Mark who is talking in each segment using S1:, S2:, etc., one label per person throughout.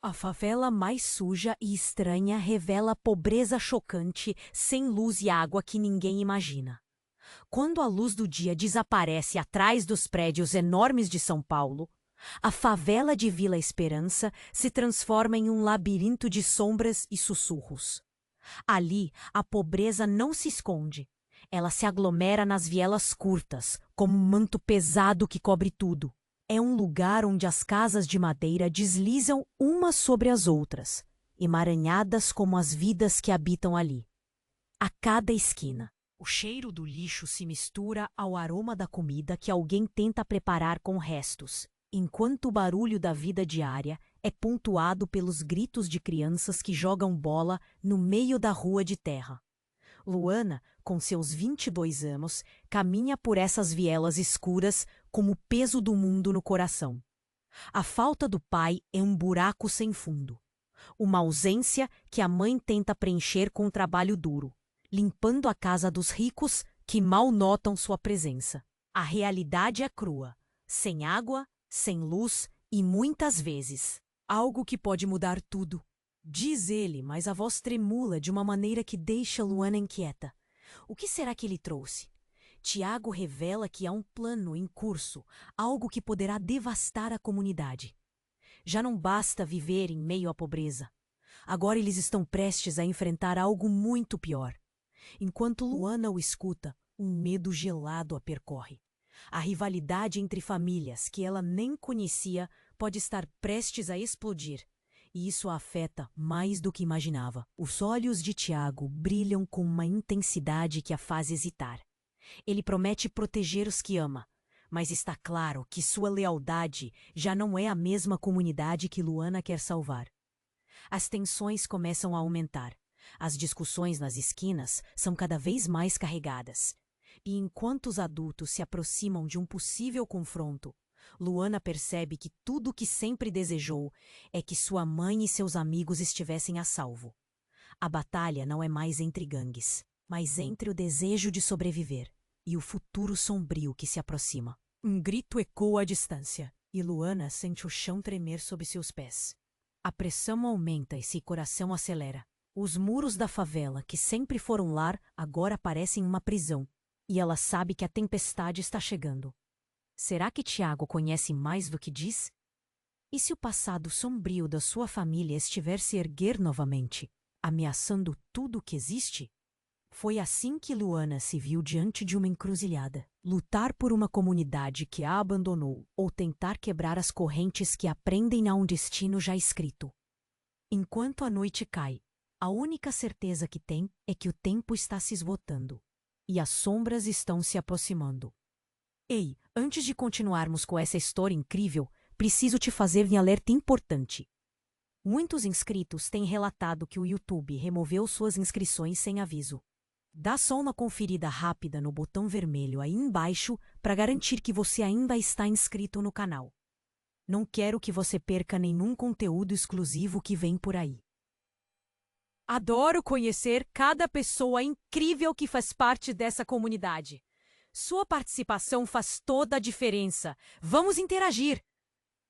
S1: A favela mais suja e estranha revela pobreza chocante, sem luz e água que ninguém imagina. Quando a luz do dia desaparece atrás dos prédios enormes de São Paulo, a favela de Vila Esperança se transforma em um labirinto de sombras e sussurros. Ali, a pobreza não se esconde. Ela se aglomera nas vielas curtas, como um manto pesado que cobre tudo. É um lugar onde as casas de madeira deslizam umas sobre as outras, emaranhadas como as vidas que habitam ali. A cada esquina, o cheiro do lixo se mistura ao aroma da comida que alguém tenta preparar com restos, enquanto o barulho da vida diária é pontuado pelos gritos de crianças que jogam bola no meio da rua de terra. Luana, com seus 22 anos, caminha por essas vielas escuras como o peso do mundo no coração. A falta do pai é um buraco sem fundo. Uma ausência que a mãe tenta preencher com trabalho duro, limpando a casa dos ricos que mal notam sua presença. A realidade é crua, sem água, sem luz e muitas vezes algo que pode mudar tudo. Diz ele, mas a voz tremula de uma maneira que deixa Luana inquieta. O que será que ele trouxe? Tiago revela que há um plano em curso, algo que poderá devastar a comunidade. Já não basta viver em meio à pobreza. Agora eles estão prestes a enfrentar algo muito pior. Enquanto Luana o escuta, um medo gelado a percorre. A rivalidade entre famílias que ela nem conhecia pode estar prestes a explodir. E isso a afeta mais do que imaginava. Os olhos de Tiago brilham com uma intensidade que a faz hesitar. Ele promete proteger os que ama, mas está claro que sua lealdade já não é a mesma comunidade que Luana quer salvar. As tensões começam a aumentar. As discussões nas esquinas são cada vez mais carregadas. E enquanto os adultos se aproximam de um possível confronto, Luana percebe que tudo o que sempre desejou é que sua mãe e seus amigos estivessem a salvo. A batalha não é mais entre gangues, mas entre o desejo de sobreviver e o futuro sombrio que se aproxima. Um grito ecoa à distância, e Luana sente o chão tremer sob seus pés. A pressão aumenta e seu coração acelera. Os muros da favela, que sempre foram lar, agora parecem uma prisão, e ela sabe que a tempestade está chegando. Será que Tiago conhece mais do que diz? E se o passado sombrio da sua família estiver se erguer novamente, ameaçando tudo o que existe? Foi assim que Luana se viu diante de uma encruzilhada. Lutar por uma comunidade que a abandonou ou tentar quebrar as correntes que a prendem a um destino já escrito. Enquanto a noite cai, a única certeza que tem é que o tempo está se esgotando e as sombras estão se aproximando. Ei, antes de continuarmos com essa história incrível, preciso te fazer um alerta importante. Muitos inscritos têm relatado que o YouTube removeu suas inscrições sem aviso. Dá só uma conferida rápida no botão vermelho aí embaixo para garantir que você ainda está inscrito no canal. Não quero que você perca nenhum conteúdo exclusivo que vem por aí. Adoro conhecer cada pessoa incrível que faz parte dessa comunidade. Sua participação faz toda a diferença. Vamos interagir!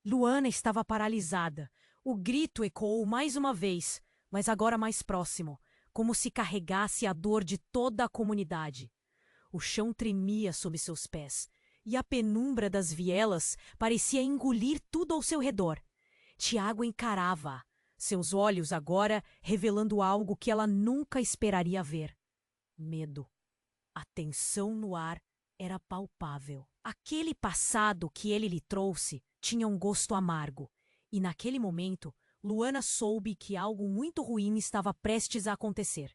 S1: Luana estava paralisada. O grito ecoou mais uma vez, mas agora mais próximo, como se carregasse a dor de toda a comunidade. O chão tremia sob seus pés, e a penumbra das vielas parecia engolir tudo ao seu redor. Tiago encarava-a, seus olhos agora revelando algo que ela nunca esperaria ver. Medo. A tensão no ar era palpável. Aquele passado que ele lhe trouxe tinha um gosto amargo, e naquele momento, Luana soube que algo muito ruim estava prestes a acontecer.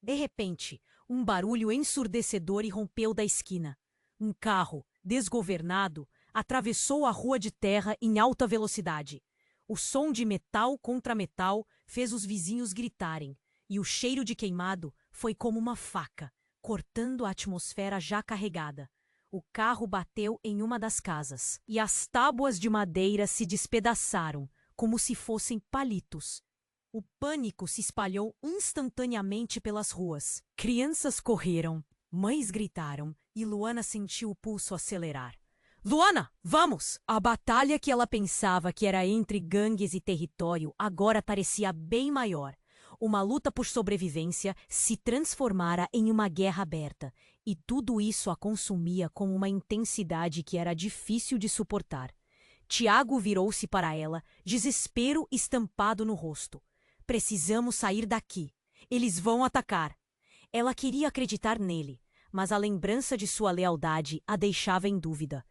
S1: De repente, um barulho ensurdecedor irrompeu da esquina. Um carro, desgovernado, atravessou a rua de terra em alta velocidade. O som de metal contra metal fez os vizinhos gritarem, e o cheiro de queimado foi como uma faca, cortando a atmosfera já carregada. O carro bateu em uma das casas, e as tábuas de madeira se despedaçaram, como se fossem palitos. O pânico se espalhou instantaneamente pelas ruas. Crianças correram, mães gritaram, e Luana sentiu o pulso acelerar. Luana, vamos! A batalha que ela pensava que era entre gangues e território agora parecia bem maior. Uma luta por sobrevivência se transformara em uma guerra aberta, e tudo isso a consumia com uma intensidade que era difícil de suportar. Tiago virou-se para ela, desespero estampado no rosto. Precisamos sair daqui. Eles vão atacar. Ela queria acreditar nele, mas a lembrança de sua lealdade a deixava em dúvida.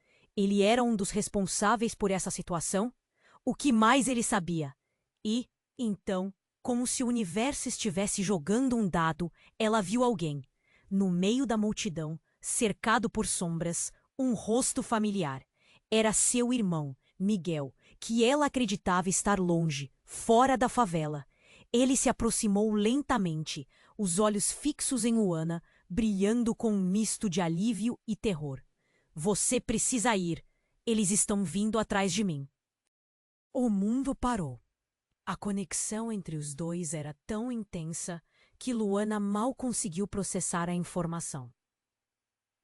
S1: Ele era um dos responsáveis por essa situação? O que mais ele sabia? E, então, como se o universo estivesse jogando um dado, ela viu alguém. No meio da multidão, cercado por sombras, um rosto familiar. Era seu irmão, Miguel, que ela acreditava estar longe, fora da favela. Ele se aproximou lentamente, os olhos fixos em Luana, brilhando com um misto de alívio e terror. Você precisa ir. Eles estão vindo atrás de mim. O mundo parou. A conexão entre os dois era tão intensa que Luana mal conseguiu processar a informação.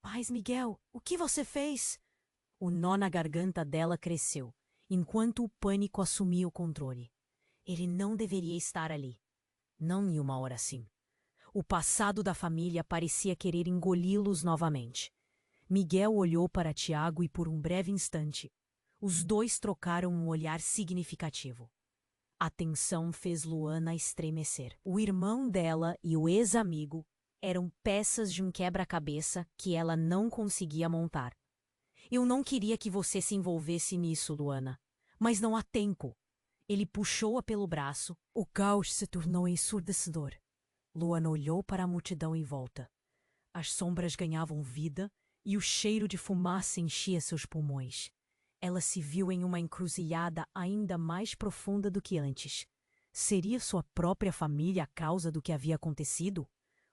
S1: Mas, Miguel, o que você fez? O nó na garganta dela cresceu, enquanto o pânico assumia o controle. Ele não deveria estar ali. Não em uma hora assim. O passado da família parecia querer engoli-los novamente. Miguel olhou para Tiago e por um breve instante, os dois trocaram um olhar significativo. A tensão fez Luana estremecer. O irmão dela e o ex-amigo eram peças de um quebra-cabeça que ela não conseguia montar. Eu não queria que você se envolvesse nisso, Luana. Mas não há tempo. Ele puxou-a pelo braço. O caos se tornou ensurdecedor. Luana olhou para a multidão em volta. As sombras ganhavam vida e o cheiro de fumaça enchia seus pulmões. Ela se viu em uma encruzilhada ainda mais profunda do que antes. Seria sua própria família a causa do que havia acontecido?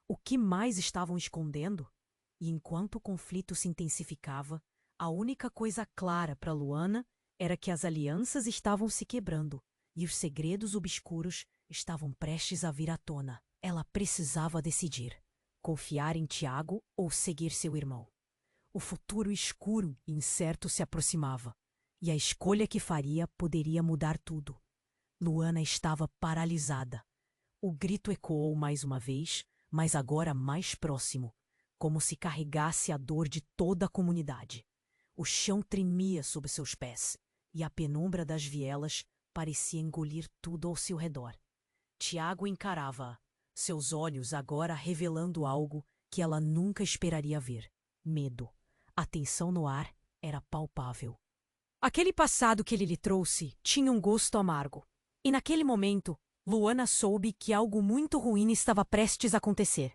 S1: O que mais estavam escondendo? E enquanto o conflito se intensificava, a única coisa clara para Luana era que as alianças estavam se quebrando e os segredos obscuros estavam prestes a vir à tona. Ela precisava decidir: confiar em Tiago ou seguir seu irmão. O futuro escuro e incerto se aproximava, e a escolha que faria poderia mudar tudo. Luana estava paralisada. O grito ecoou mais uma vez, mas agora mais próximo, como se carregasse a dor de toda a comunidade. O chão tremia sob seus pés, e a penumbra das vielas parecia engolir tudo ao seu redor. Tiago encarava-a, seus olhos agora revelando algo que ela nunca esperaria ver: medo. A tensão no ar era palpável. Aquele passado que ele lhe trouxe tinha um gosto amargo. E naquele momento, Luana soube que algo muito ruim estava prestes a acontecer.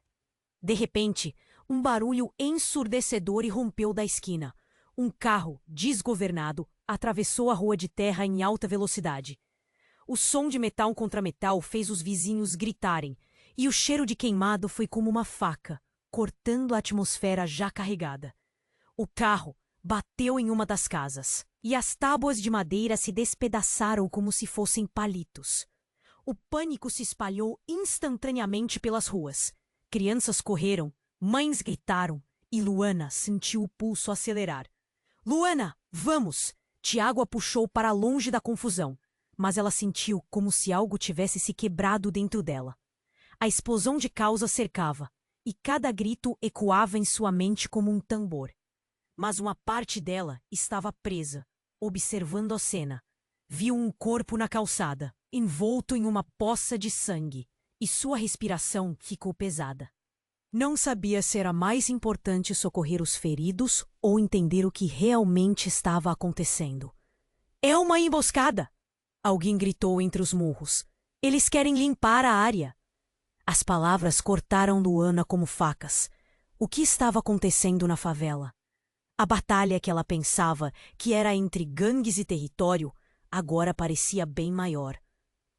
S1: De repente, um barulho ensurdecedor irrompeu da esquina. Um carro, desgovernado, atravessou a rua de terra em alta velocidade. O som de metal contra metal fez os vizinhos gritarem, e o cheiro de queimado foi como uma faca, cortando a atmosfera já carregada. O carro bateu em uma das casas, e as tábuas de madeira se despedaçaram como se fossem palitos. O pânico se espalhou instantaneamente pelas ruas. Crianças correram, mães gritaram, e Luana sentiu o pulso acelerar. Luana, vamos! Tiago a puxou para longe da confusão, mas ela sentiu como se algo tivesse se quebrado dentro dela. A explosão de caos a cercava, e cada grito ecoava em sua mente como um tambor. Mas uma parte dela estava presa, observando a cena. Viu um corpo na calçada, envolto em uma poça de sangue, e sua respiração ficou pesada. Não sabia se era mais importante socorrer os feridos ou entender o que realmente estava acontecendo. É uma emboscada! Alguém gritou entre os murros. Eles querem limpar a área. As palavras cortaram Luana como facas. O que estava acontecendo na favela? A batalha que ela pensava que era entre gangues e território agora parecia bem maior.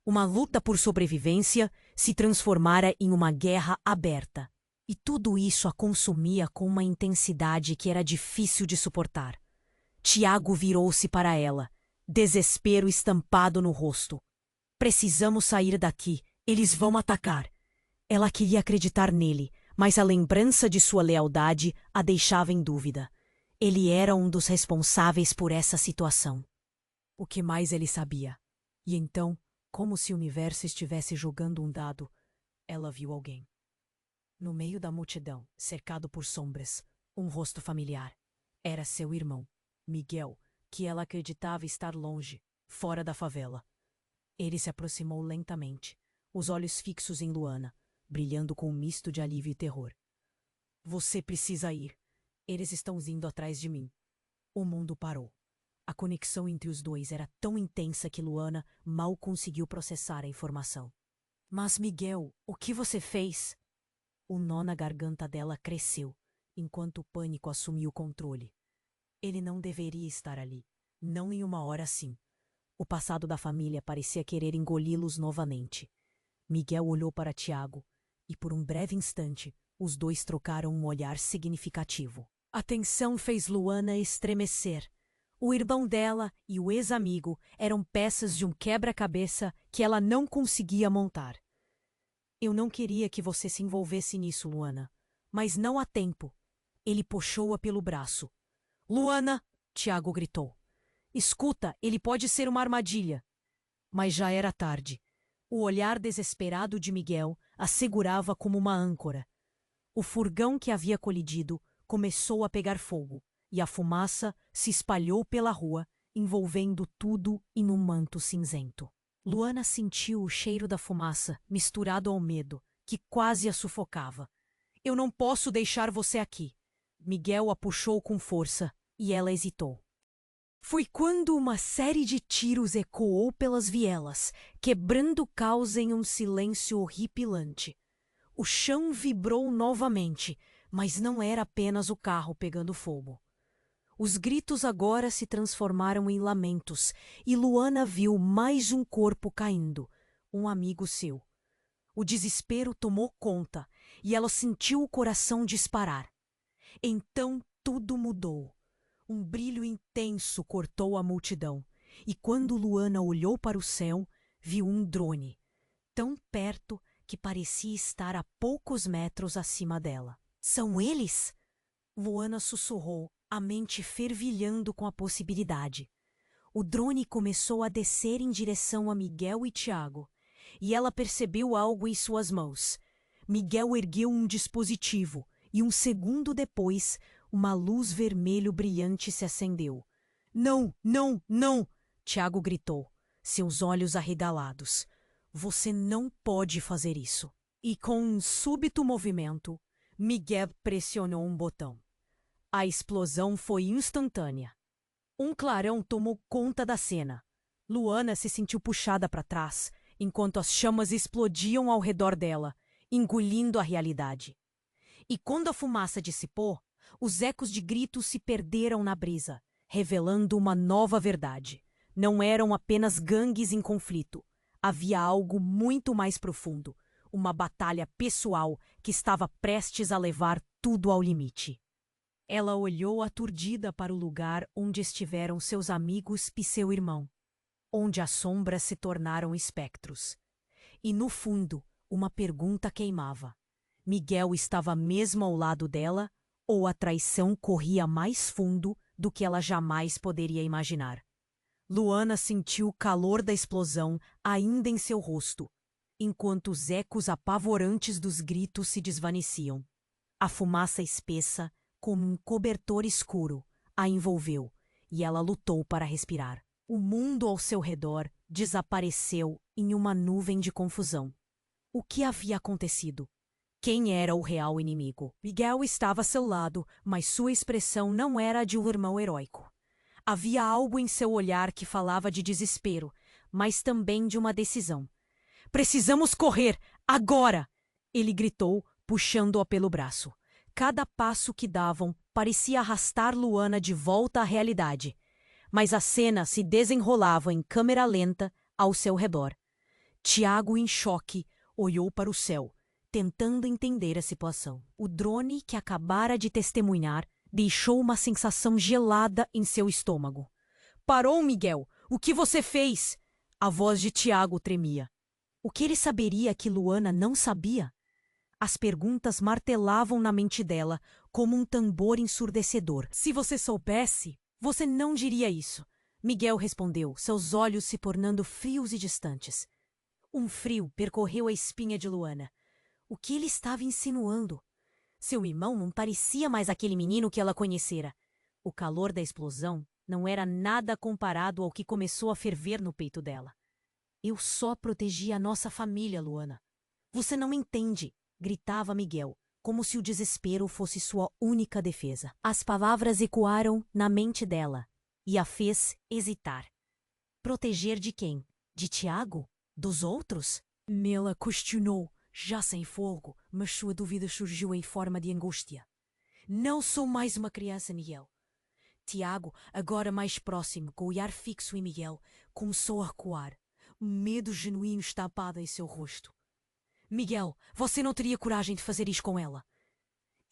S1: Uma luta por sobrevivência se transformara em uma guerra aberta. E tudo isso a consumia com uma intensidade que era difícil de suportar. Tiago virou-se para ela, desespero estampado no rosto. Precisamos sair daqui, eles vão atacar. Ela queria acreditar nele, mas a lembrança de sua lealdade a deixava em dúvida. Ele era um dos responsáveis por essa situação. O que mais ele sabia? E então, como se o universo estivesse jogando um dado, ela viu alguém. No meio da multidão, cercado por sombras, um rosto familiar. Era seu irmão, Miguel, que ela acreditava estar longe, fora da favela. Ele se aproximou lentamente, os olhos fixos em Luana, brilhando com um misto de alívio e terror. Você precisa ir. Eles estão vindo atrás de mim. O mundo parou. A conexão entre os dois era tão intensa que Luana mal conseguiu processar a informação. Mas, Miguel, o que você fez? O nó na garganta dela cresceu, enquanto o pânico assumiu o controle. Ele não deveria estar ali, não em uma hora assim. O passado da família parecia querer engoli-los novamente. Miguel olhou para Tiago, e por um breve instante, os dois trocaram um olhar significativo. A tensão fez Luana estremecer. O irmão dela e o ex-amigo eram peças de um quebra-cabeça que ela não conseguia montar. Eu não queria que você se envolvesse nisso, Luana. Mas não há tempo. Ele puxou-a pelo braço. Luana! Tiago gritou. Escuta, ele pode ser uma armadilha. Mas já era tarde. O olhar desesperado de Miguel a segurava como uma âncora. O furgão que havia colidido começou a pegar fogo, e a fumaça se espalhou pela rua, envolvendo tudo em um manto cinzento. Luana sentiu o cheiro da fumaça, misturado ao medo, que quase a sufocava. Eu não posso deixar você aqui. Miguel a puxou com força, e ela hesitou. Foi quando uma série de tiros ecoou pelas vielas, quebrando o caos em um silêncio horripilante. O chão vibrou novamente, mas não era apenas o carro pegando fogo. Os gritos agora se transformaram em lamentos, e Luana viu mais um corpo caindo, um amigo seu. O desespero tomou conta, e ela sentiu o coração disparar. Então tudo mudou. Um brilho intenso cortou a multidão, e quando Luana olhou para o céu, viu um drone, tão perto que parecia estar a poucos metros acima dela. São eles? Luana sussurrou, a mente fervilhando com a possibilidade. O drone começou a descer em direção a Miguel e Tiago, e ela percebeu algo em suas mãos. Miguel ergueu um dispositivo, e um segundo depois, uma luz vermelho brilhante se acendeu. Não, não, não! Tiago gritou, seus olhos arregalados. Você não pode fazer isso. E com um súbito movimento, Miguel pressionou um botão. A explosão foi instantânea. Um clarão tomou conta da cena. Luana se sentiu puxada para trás, enquanto as chamas explodiam ao redor dela, engolindo a realidade. E quando a fumaça dissipou, os ecos de gritos se perderam na brisa, revelando uma nova verdade. Não eram apenas gangues em conflito. Havia algo muito mais profundo, uma batalha pessoal que estava prestes a levar tudo ao limite. Ela olhou aturdida para o lugar onde estiveram seus amigos e seu irmão, onde as sombras se tornaram espectros. E no fundo, uma pergunta queimava. Miguel estava mesmo ao lado dela, ou a traição corria mais fundo do que ela jamais poderia imaginar? Luana sentiu o calor da explosão ainda em seu rosto, enquanto os ecos apavorantes dos gritos se desvaneciam. A fumaça espessa, como um cobertor escuro, a envolveu, e ela lutou para respirar. O mundo ao seu redor desapareceu em uma nuvem de confusão. O que havia acontecido? Quem era o real inimigo? Miguel estava a seu lado, mas sua expressão não era a de um irmão heróico. Havia algo em seu olhar que falava de desespero, mas também de uma decisão. Precisamos correr, agora! Ele gritou, puxando-a pelo braço. Cada passo que davam parecia arrastar Luana de volta à realidade, mas a cena se desenrolava em câmera lenta ao seu redor. Tiago, em choque, olhou para o céu, tentando entender a situação. O drone que acabara de testemunhar deixou uma sensação gelada em seu estômago. Parou, Miguel! O que você fez? A voz de Tiago tremia. O que ele saberia que Luana não sabia? As perguntas martelavam na mente dela, como um tambor ensurdecedor. Se você soubesse, você não diria isso. Miguel respondeu, seus olhos se tornando frios e distantes. Um frio percorreu a espinha de Luana. O que ele estava insinuando? Seu irmão não parecia mais aquele menino que ela conhecera. O calor da explosão não era nada comparado ao que começou a ferver no peito dela. Eu só protegi a nossa família, Luana. Você não entende, gritava Miguel, como se o desespero fosse sua única defesa. As palavras ecoaram na mente dela e a fez hesitar. Proteger de quem? De Tiago? Dos outros? Mela questionou, já sem fogo, mas sua dúvida surgiu em forma de angústia. Não sou mais uma criança, Miguel. Tiago, agora mais próximo, com o olhar fixo em Miguel, começou a recuar. Medo genuíno estampado em seu rosto. Miguel, você não teria coragem de fazer isso com ela.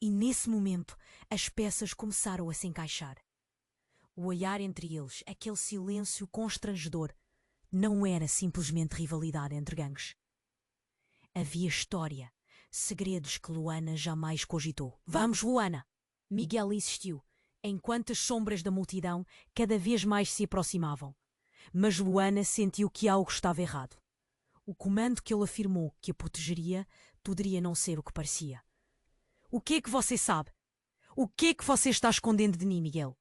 S1: E nesse momento, as peças começaram a se encaixar. O olhar entre eles, aquele silêncio constrangedor, não era simplesmente rivalidade entre gangues. Havia história, segredos que Luana jamais cogitou. Vamos, Luana! Miguel insistiu, enquanto as sombras da multidão cada vez mais se aproximavam. Mas Luana sentiu que algo estava errado. O comando que ele afirmou que a protegeria poderia não ser o que parecia. O que é que você sabe? O que é que você está escondendo de mim, Miguel?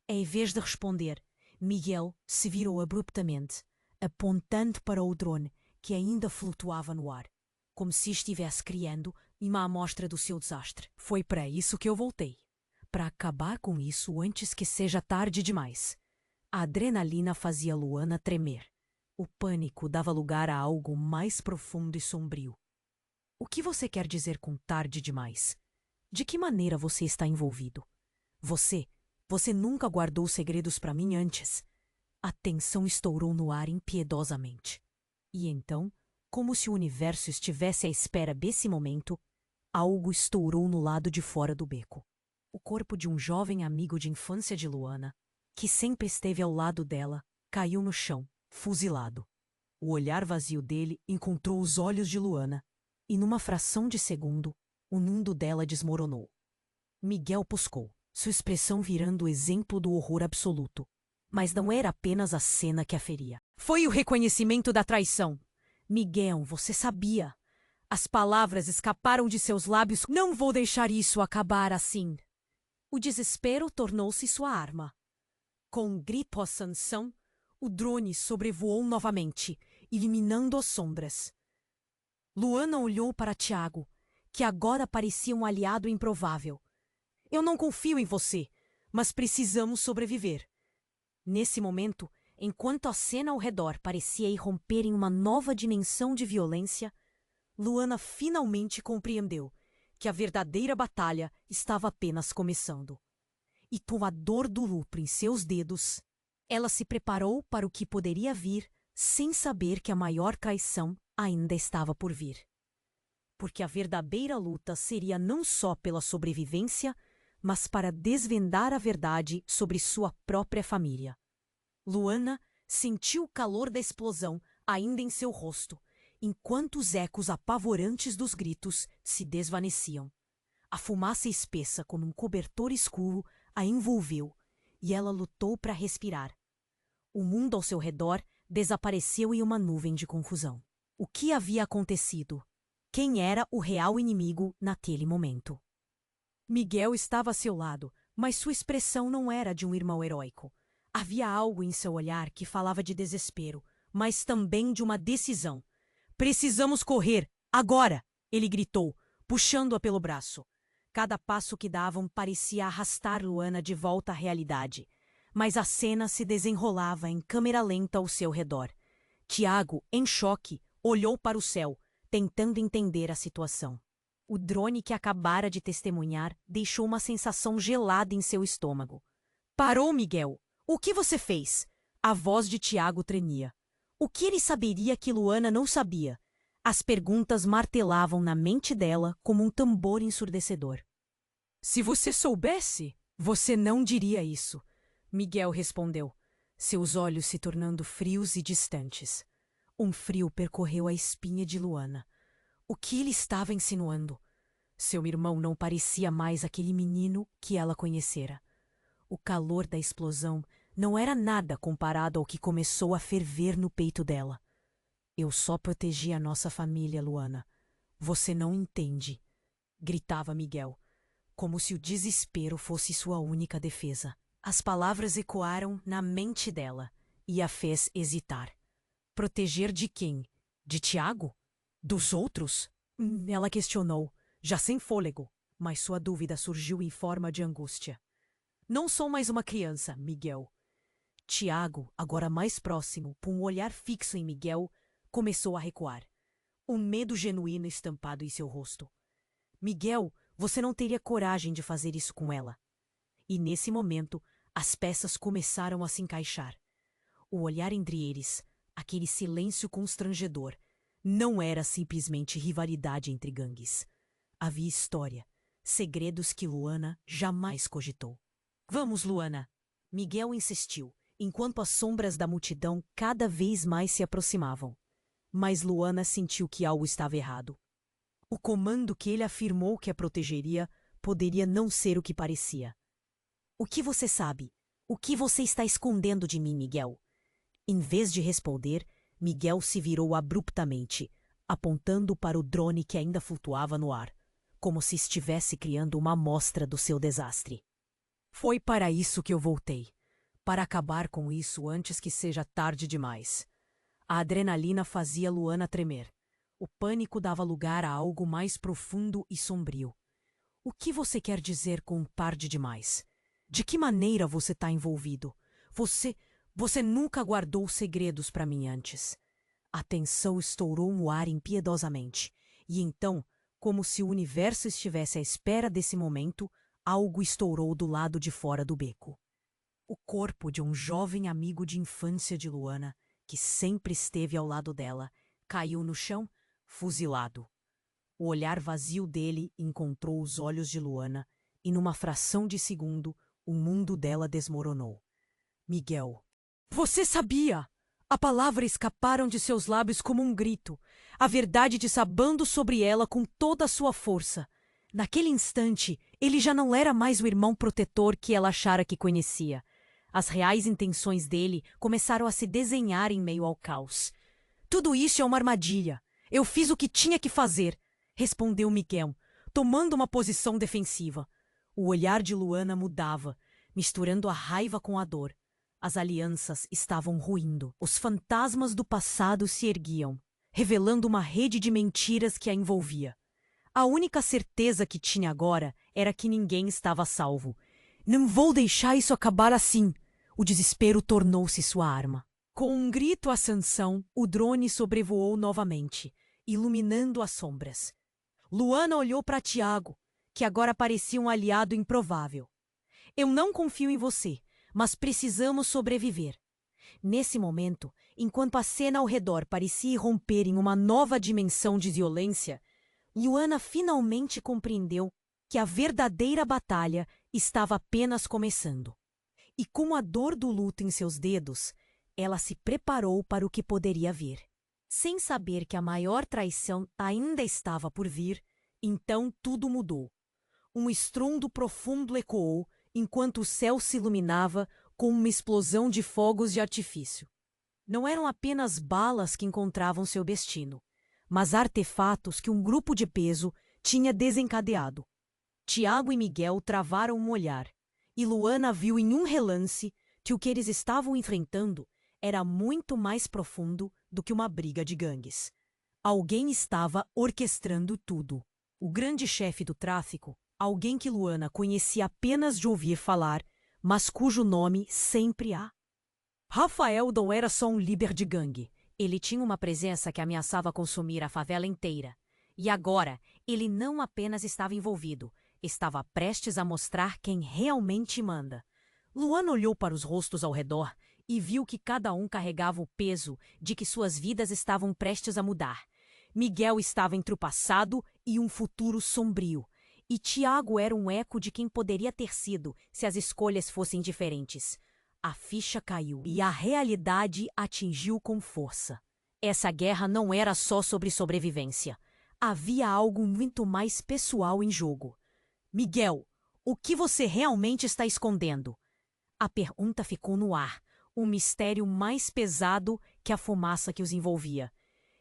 S1: Em vez de responder, Miguel se virou abruptamente, apontando para o drone que ainda flutuava no ar, como se estivesse criando uma amostra do seu desastre. Foi para isso que eu voltei. Para acabar com isso antes que seja tarde demais. A adrenalina fazia Luana tremer. O pânico dava lugar a algo mais profundo e sombrio. O que você quer dizer com tarde demais? De que maneira você está envolvido? Você nunca guardou segredos para mim antes. A tensão estourou no ar impiedosamente. E então, como se o universo estivesse à espera desse momento, algo estourou no lado de fora do beco. O corpo de um jovem amigo de infância de Luana, que sempre esteve ao lado dela, caiu no chão, fuzilado. O olhar vazio dele encontrou os olhos de Luana, e numa fração de segundo, o mundo dela desmoronou. Miguel puscou, sua expressão virando o exemplo do horror absoluto. Mas não era apenas a cena que a feria. Foi o reconhecimento da traição. Miguel, você sabia. As palavras escaparam de seus lábios. Não vou deixar isso acabar assim. O desespero tornou-se sua arma. Com um grito à sanção, o drone sobrevoou novamente, eliminando as sombras. Luana olhou para Tiago, que agora parecia um aliado improvável. Eu não confio em você, mas precisamos sobreviver. Nesse momento, enquanto a cena ao redor parecia irromper em uma nova dimensão de violência, Luana finalmente compreendeu que a verdadeira batalha estava apenas começando. E com a dor do luto em seus dedos, ela se preparou para o que poderia vir, sem saber que a maior traição ainda estava por vir. Porque a verdadeira luta seria não só pela sobrevivência, mas para desvendar a verdade sobre sua própria família. Luana sentiu o calor da explosão ainda em seu rosto, enquanto os ecos apavorantes dos gritos se desvaneciam. A fumaça espessa, como um cobertor escuro, a envolveu, e ela lutou para respirar. O mundo ao seu redor desapareceu em uma nuvem de confusão. O que havia acontecido? Quem era o real inimigo naquele momento? Miguel estava a seu lado, mas sua expressão não era de um irmão heróico. Havia algo em seu olhar que falava de desespero, mas também de uma decisão. Precisamos correr, agora! Ele gritou, puxando-a pelo braço. Cada passo que davam parecia arrastar Luana de volta à realidade. Mas a cena se desenrolava em câmera lenta ao seu redor. Tiago, em choque, olhou para o céu, tentando entender a situação. O drone que acabara de testemunhar deixou uma sensação gelada em seu estômago. Parou, Miguel! O que você fez? A voz de Tiago tremia. O que ele saberia que Luana não sabia? As perguntas martelavam na mente dela como um tambor ensurdecedor. Se você soubesse, você não diria isso, Miguel respondeu, seus olhos se tornando frios e distantes. Um frio percorreu a espinha de Luana. O que ele estava insinuando? Seu irmão não parecia mais aquele menino que ela conhecera. O calor da explosão não era nada comparado ao que começou a ferver no peito dela. Eu só protegi a nossa família, Luana. Você não entende, gritava Miguel, como se o desespero fosse sua única defesa. As palavras ecoaram na mente dela e a fez hesitar. Proteger de quem? De Tiago? Dos outros? Ela questionou, já sem fôlego, mas sua dúvida surgiu em forma de angústia. Não sou mais uma criança, Miguel. Tiago, agora mais próximo, com um olhar fixo em Miguel, começou a recuar. Um medo genuíno estampado em seu rosto. Miguel, você não teria coragem de fazer isso com ela. E nesse momento, as peças começaram a se encaixar. O olhar entre eles, aquele silêncio constrangedor, não era simplesmente rivalidade entre gangues. Havia história, segredos que Luana jamais cogitou. Vamos, Luana! Miguel insistiu, enquanto as sombras da multidão cada vez mais se aproximavam. Mas Luana sentiu que algo estava errado. O comando que ele afirmou que a protegeria poderia não ser o que parecia. O que você sabe? O que você está escondendo de mim, Miguel? Em vez de responder, Miguel se virou abruptamente, apontando para o drone que ainda flutuava no ar, como se estivesse criando uma amostra do seu desastre. Foi para isso que eu voltei, para acabar com isso antes que seja tarde demais. A adrenalina fazia Luana tremer. O pânico dava lugar a algo mais profundo e sombrio. O que você quer dizer com tarde demais? De que maneira você está envolvido? Você nunca guardou segredos para mim antes. A tensão estourou no ar impiedosamente. E então, como se o universo estivesse à espera desse momento, algo estourou do lado de fora do beco. O corpo de um jovem amigo de infância de Luana, que sempre esteve ao lado dela, caiu no chão, fuzilado. O olhar vazio dele encontrou os olhos de Luana e, numa fração de segundo, o mundo dela desmoronou. Miguel. Você sabia! A palavra escaparam de seus lábios como um grito, a verdade desabando sobre ela com toda a sua força. Naquele instante, ele já não era mais o irmão protetor que ela achara que conhecia. As reais intenções dele começaram a se desenhar em meio ao caos. Tudo isso é uma armadilha. Eu fiz o que tinha que fazer, respondeu Miguel, tomando uma posição defensiva. O olhar de Luana mudava, misturando a raiva com a dor. As alianças estavam ruindo. Os fantasmas do passado se erguiam, revelando uma rede de mentiras que a envolvia. A única certeza que tinha agora era que ninguém estava salvo. Não vou deixar isso acabar assim. O desespero tornou-se sua arma. Com um grito à Sansão, o drone sobrevoou novamente, iluminando as sombras. Luana olhou para Tiago, que agora parecia um aliado improvável. Eu não confio em você, mas precisamos sobreviver. Nesse momento, enquanto a cena ao redor parecia irromper em uma nova dimensão de violência, Luana finalmente compreendeu que a verdadeira batalha estava apenas começando. E com a dor do luto em seus dedos, ela se preparou para o que poderia vir. Sem saber que a maior traição ainda estava por vir, então tudo mudou. Um estrondo profundo ecoou, enquanto o céu se iluminava com uma explosão de fogos de artifício. Não eram apenas balas que encontravam seu destino, mas artefatos que um grupo de peso tinha desencadeado. Tiago e Miguel travaram um olhar, e Luana viu em um relance que o que eles estavam enfrentando era muito mais profundo do que uma briga de gangues. Alguém estava orquestrando tudo. O grande chefe do tráfico, alguém que Luana conhecia apenas de ouvir falar, mas cujo nome sempre há. Rafael não era só um líder de gangue. Ele tinha uma presença que ameaçava consumir a favela inteira. E agora, ele não apenas estava envolvido, estava prestes a mostrar quem realmente manda. Luana olhou para os rostos ao redor e viu que cada um carregava o peso de que suas vidas estavam prestes a mudar. Miguel estava entre o passado e um futuro sombrio, e Tiago era um eco de quem poderia ter sido se as escolhas fossem diferentes. A ficha caiu e a realidade atingiu com força. Essa guerra não era só sobre sobrevivência. havia algo muito mais pessoal em jogo. Miguel, o que você realmente está escondendo? A pergunta ficou no ar, um mistério mais pesado que a fumaça que os envolvia.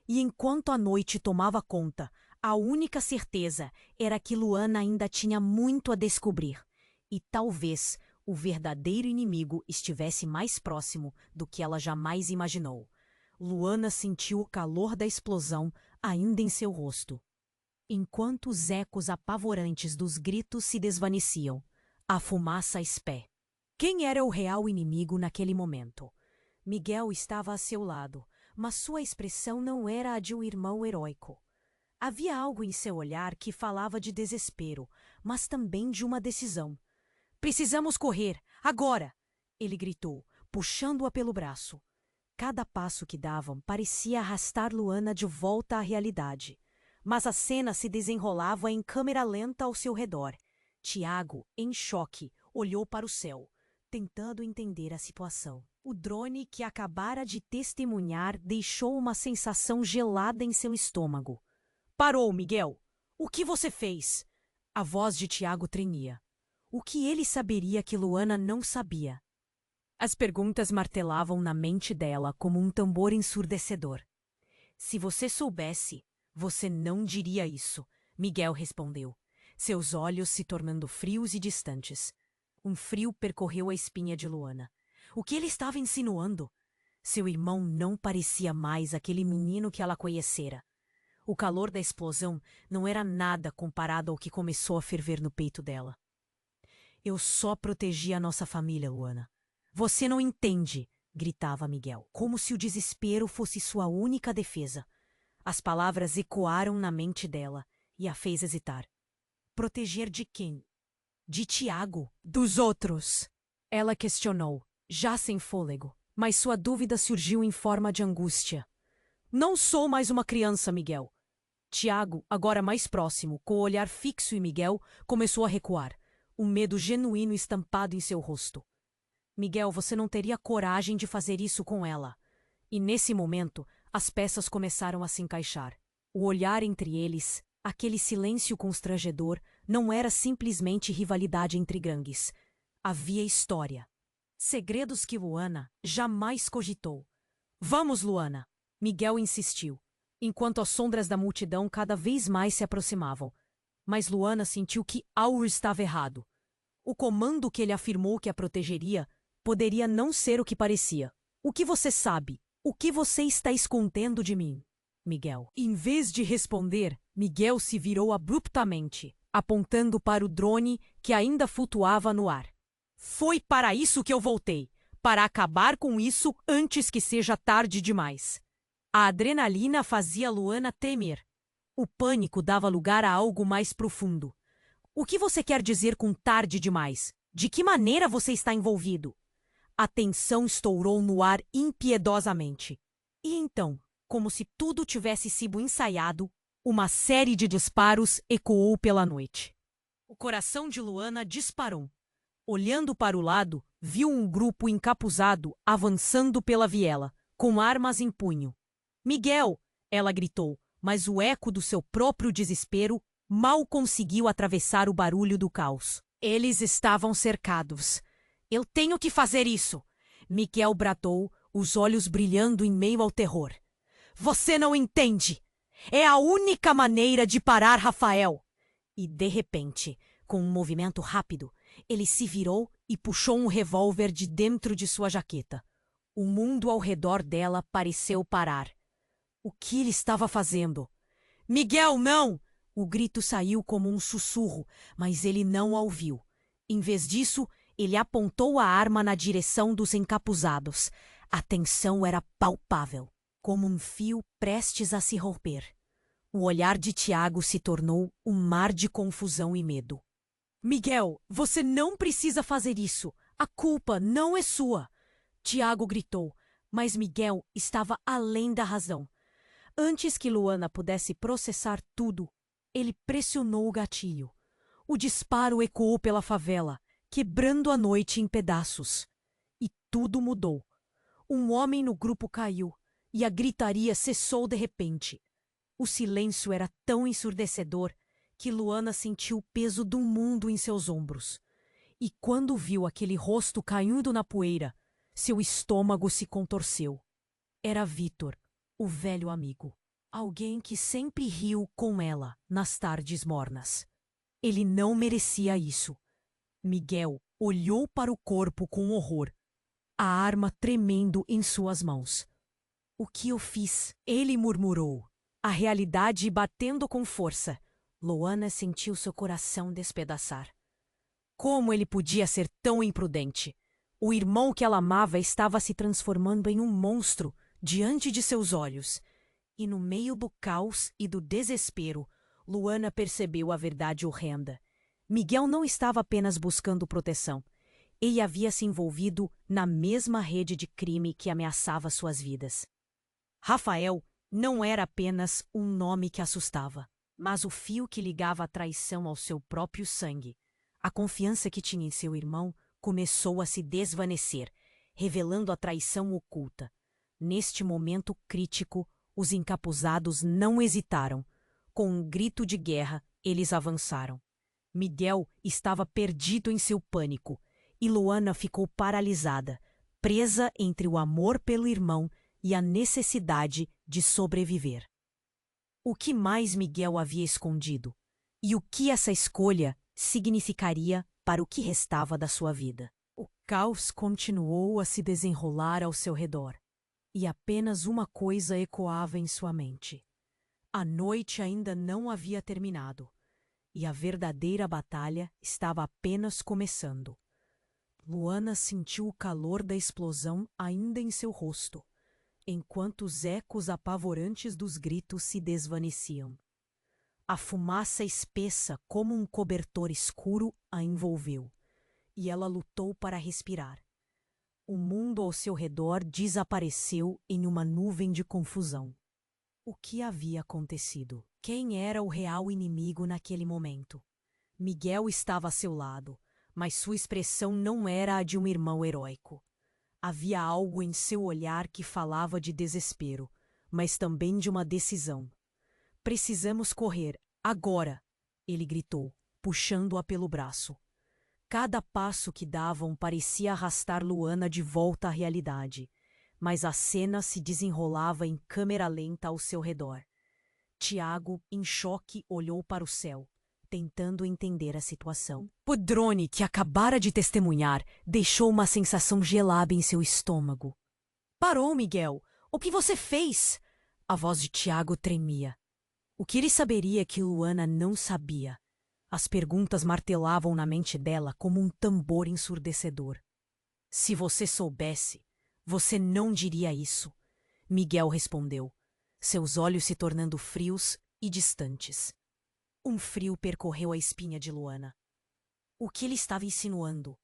S1: E enquanto a noite tomava conta, a única certeza era que Luana ainda tinha muito a descobrir. E talvez o verdadeiro inimigo estivesse mais próximo do que ela jamais imaginou. Luana sentiu o calor da explosão ainda em seu rosto. Enquanto os ecos apavorantes dos gritos se desvaneciam, a fumaça a espé. Quem era o real inimigo naquele momento? Miguel estava a seu lado, mas sua expressão não era a de um irmão heróico. Havia algo em seu olhar que falava de desespero, mas também de uma decisão. Precisamos correr, agora! Ele gritou, puxando-a pelo braço. Cada passo que davam parecia arrastar Luana de volta à realidade. Mas a cena se desenrolava em câmera lenta ao seu redor. Tiago, em choque, olhou para o céu, tentando entender a situação. O drone que acabara de testemunhar deixou uma sensação gelada em seu estômago. Parou, Miguel! O que você fez? A voz de Tiago tremia. O que ele saberia que Luana não sabia? As perguntas martelavam na mente dela como um tambor ensurdecedor. Se você soubesse, você não diria isso, Miguel respondeu, seus olhos se tornando frios e distantes. Um frio percorreu a espinha de Luana. O que ele estava insinuando? Seu irmão não parecia mais aquele menino que ela conhecera. O calor da explosão não era nada comparado ao que começou a ferver no peito dela. Eu só protegi a nossa família, Luana. Você não entende, gritava Miguel, como se o desespero fosse sua única defesa. As palavras ecoaram na mente dela e a fez hesitar. Proteger de quem? De Tiago? Dos outros? Ela questionou, já sem fôlego, mas sua dúvida surgiu em forma de angústia. Não sou mais uma criança, Miguel. Tiago, agora mais próximo, com o olhar fixo em Miguel, começou a recuar, um medo genuíno estampado em seu rosto. Miguel, você não teria coragem de fazer isso com ela. E nesse momento, as peças começaram a se encaixar. O olhar entre eles, aquele silêncio constrangedor, não era simplesmente rivalidade entre gangues. Havia história. Segredos que Luana jamais cogitou. Vamos, Luana! Miguel insistiu, enquanto as sombras da multidão cada vez mais se aproximavam. Mas Luana sentiu que algo estava errado. O comando que ele afirmou que a protegeria poderia não ser o que parecia. O que você sabe? O que você está escondendo de mim? Miguel. Em vez de responder, Miguel se virou abruptamente, apontando para o drone que ainda flutuava no ar. Foi para isso que eu voltei, para acabar com isso antes que seja tarde demais. A adrenalina fazia Luana tremer. O pânico dava lugar a algo mais profundo. O que você quer dizer com tarde demais? De que maneira você está envolvido? A tensão estourou no ar impiedosamente. E então, como se tudo tivesse sido ensaiado, uma série de disparos ecoou pela noite. O coração de Luana disparou. Olhando para o lado, viu um grupo encapuzado avançando pela viela, com armas em punho. Miguel! Ela gritou, mas o eco do seu próprio desespero mal conseguiu atravessar o barulho do caos. Eles estavam cercados. Eu tenho que fazer isso! Miguel bradou, os olhos brilhando em meio ao terror. Você não entende! É a única maneira de parar Rafael! E, de repente, com um movimento rápido, ele se virou e puxou um revólver de dentro de sua jaqueta. O mundo ao redor dela pareceu parar. O que ele estava fazendo? Miguel, não! O grito saiu como um sussurro, mas ele não a ouviu. Em vez disso, ele apontou a arma na direção dos encapuzados. A tensão era palpável, como um fio prestes a se romper. O olhar de Tiago se tornou um mar de confusão e medo. Miguel, você não precisa fazer isso. A culpa não é sua. Tiago gritou, mas Miguel estava além da razão. Antes que Luana pudesse processar tudo, ele pressionou o gatilho. O disparo ecoou pela favela, quebrando a noite em pedaços. E tudo mudou. Um homem no grupo caiu, e a gritaria cessou de repente. O silêncio era tão ensurdecedor que Luana sentiu o peso do mundo em seus ombros. E quando viu aquele rosto caindo na poeira, seu estômago se contorceu. Era Vítor, o velho amigo. Alguém que sempre riu com ela nas tardes mornas. Ele não merecia isso. Miguel olhou para o corpo com horror, a arma tremendo em suas mãos. O que eu fiz? Ele murmurou, a realidade batendo com força. Luana sentiu seu coração despedaçar. Como ele podia ser tão imprudente? O irmão que ela amava estava se transformando em um monstro diante de seus olhos. E no meio do caos e do desespero, Luana percebeu a verdade horrenda. Miguel não estava apenas buscando proteção. Ele havia se envolvido na mesma rede de crime que ameaçava suas vidas. Rafael não era apenas um nome que assustava, mas o fio que ligava a traição ao seu próprio sangue. A confiança que tinha em seu irmão começou a se desvanecer, revelando a traição oculta. Neste momento crítico, os encapuzados não hesitaram. Com um grito de guerra, eles avançaram. Miguel estava perdido em seu pânico, e Luana ficou paralisada, presa entre o amor pelo irmão e a necessidade de sobreviver. O que mais Miguel havia escondido? E o que essa escolha significaria para o que restava da sua vida? O caos continuou a se desenrolar ao seu redor, e apenas uma coisa ecoava em sua mente. A noite ainda não havia terminado, e a verdadeira batalha estava apenas começando. Luana sentiu o calor da explosão ainda em seu rosto, enquanto os ecos apavorantes dos gritos se desvaneciam. A fumaça espessa como um cobertor escuro a envolveu, e ela lutou para respirar. O mundo ao seu redor desapareceu em uma nuvem de confusão. O que havia acontecido? Quem era o real inimigo naquele momento? Miguel estava a seu lado, mas sua expressão não era a de um irmão heróico. Havia algo em seu olhar que falava de desespero, mas também de uma decisão. Precisamos correr, agora! Ele gritou, puxando-a pelo braço. Cada passo que davam parecia arrastar Luana de volta à realidade, mas a cena se desenrolava em câmera lenta ao seu redor. Tiago, em choque, olhou para o céu, tentando entender a situação. O drone que acabara de testemunhar deixou uma sensação gelada em seu estômago. Parou, Miguel! O que você fez? A voz de Tiago tremia. O que ele saberia que Luana não sabia? As perguntas martelavam na mente dela como um tambor ensurdecedor. Se você soubesse, você não diria isso, Miguel respondeu, seus olhos se tornando frios e distantes. Um frio percorreu a espinha de Luana. O que ele estava insinuando?